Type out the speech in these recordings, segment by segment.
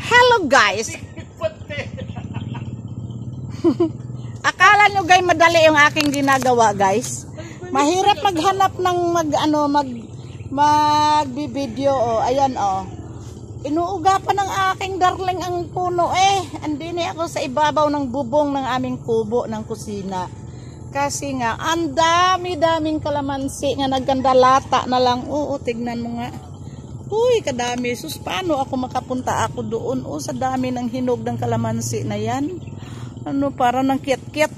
Hello guys. Akala nyo guys madali yung aking ginagawa guys. Mahirap maghanap ng mag-video ayan Inuugapan ng aking darling ang puno Andini ako sa ibabaw ng bubong ng aming kubo ng kusina. Kasi nga ang dami-daming kalamansi nga nagkandalata na lang. Oo, tignan mo nga. Uy, kadami. Sus, paano ako makapunta ako doon? Sa dami ng hinog ng kalamansi na yan. Parang ng kiat-kiat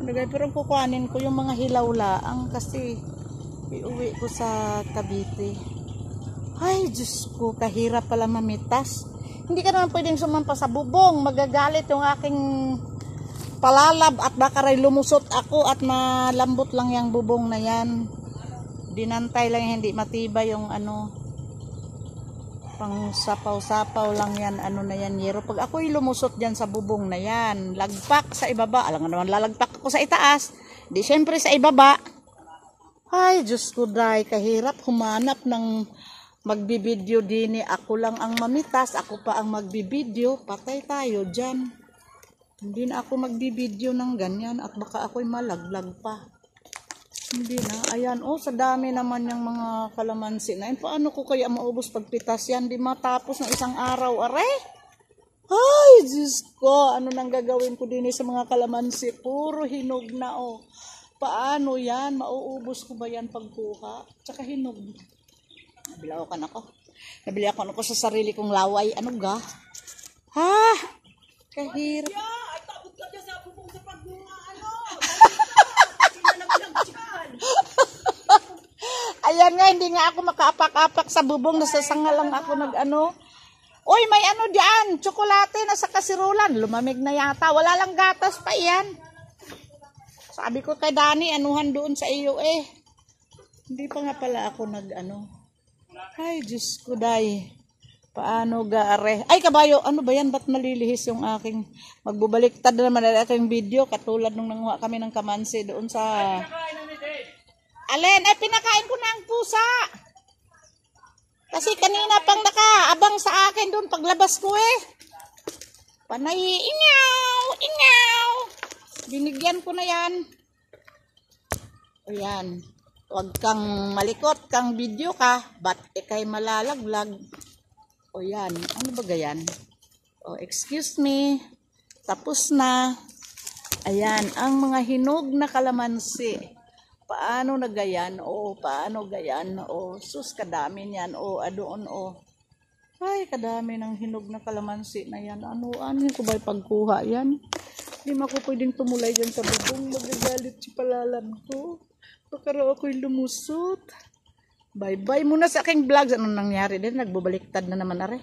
pero kukuhanin ko yung mga hilaw laang kasi iuwi ko sa Cavite. Ay, Diyos ko, kahirap pala mamitas. Hindi ka naman pwedeng sumampa sa bubong. Magagalit yung aking palalab at baka rin lumusot ako at malambot lang yung bubong na yan. Dinantay lang, hindi matibay yung pang sapaw-sapaw lang yan, na yan, yero. Pag ako'y lumusot dyan sa bubong na yan, lagpak sa ibaba, alam nga naman lalagpak ako sa itaas, di syempre sa ibaba. Ay, Diyos ko day, kahirap humanap ng magbibideo din ako lang ang mamitas, ako pa ang magbibideo, patay tayo dyan. Hindi na ako magbibideo ng ganyan at baka ako'y malaglag pa. Hindi na. Ayan, sa dami naman yung mga kalamansi na yun. Paano ko kaya maubos pagpitas yan? Di matapos ng isang araw, aray? Ay, Diyos ko. Ano nang gagawin ko din sa mga kalamansi? Puro hinog na, Paano yan? Mauubos ko ba yan pagkuha? Tsaka hinog. Nabilawakan ako. Nabili ako sa sarili kong laway. Ano ga? Kahirap. Ay, takot ka dyan sa bubong sa pagbunga, Ayan nga, hindi nga ako makaapak-apak sa bubong. Nasasanga lang ako Uy, may diyan. Tsokolate na sa kasirulan. Lumamig na yata. Wala lang gatas pa yan. Sabi ko kay Dani, anuhan doon sa iyo Hindi pa nga pala ako Ay, Diyos ko day. Paano gaare? Ay, kabayo, ano ba yan? Ba't malilihis yung aking magbubaliktad naman ang aking video? Katulad nung nanguha kami ng kamansi doon sa... Alin? Ay, pinakain ko na ang pusa. Kasi kanina pang nakaabang sa akin doon paglabas ko Panay, ingaw, ingaw. Binigyan ko na yan. Ayan. Huwag kang malikot, kang video ka. Ba't ikay malalaglag? Yan. Ano ba gayan? Excuse me. Tapos na. Ayan. Ang mga hinog na kalamansi. Paano na gayan? Paano gayan? Sus, kadami niyan. Adoon, Ay, kadami ng hinog na kalamansi na yan. Ano ko ba pagkuha yan? Hindi mo ako pwedeng tumulay dyan sa bubong. Magagalit si palalan ko. Baka raw ako'y lumusot. Bye-bye muna sa aking vlogs. Anong nangyari din? Nagbabaliktad na naman, are.